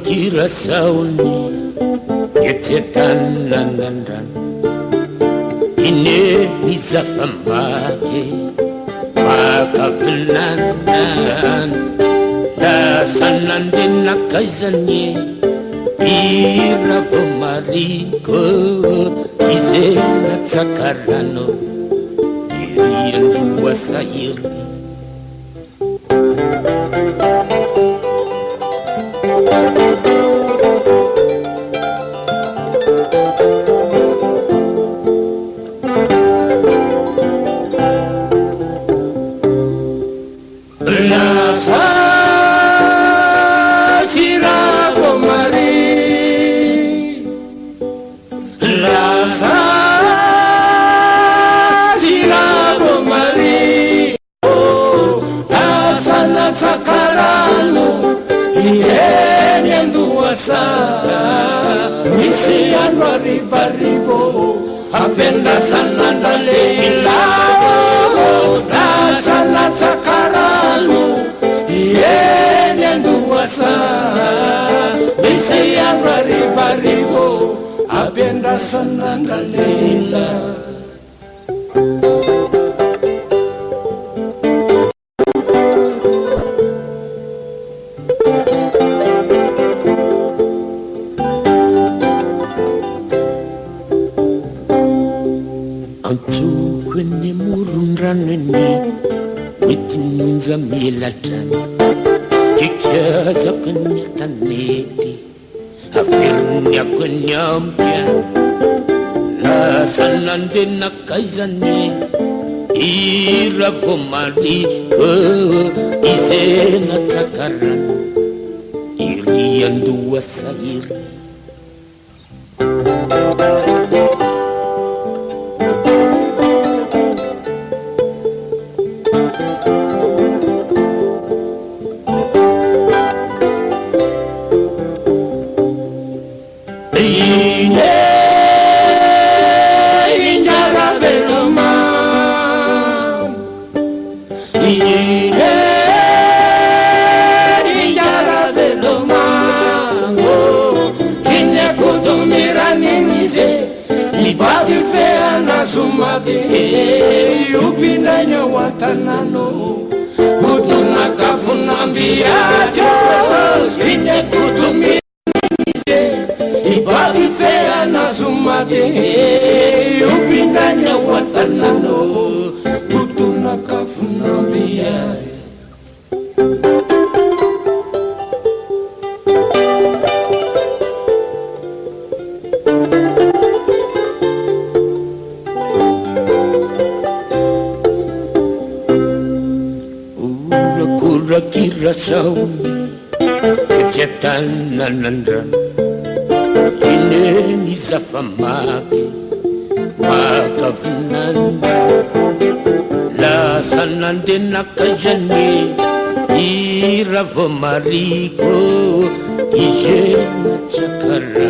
Kirasauni yetetananandan ine nizafambake makavunanan la sanandena kaizanye iravomariko izena tsakarano iriyanduwasairi Misiano arrivarivo apenda sananda leilao na sana takarano yene nduwasa misiano arrivarivo apenda sananda leilao kwenye murundraneni witinunza milatani kikiaza kwenye taneti afirnya kwenye mpya la sanande na kaizani iravomariko izena tsakarano iriyanduwa sairi upindanyo watanano utuna kafunambiajo ine kutumize ibadi fea na sumate upindanyo watanano utuna kafunambiajo kirasauni yetetananandan ine nizafamake makavunanda la sanande nakajane iravomariko ijena chakara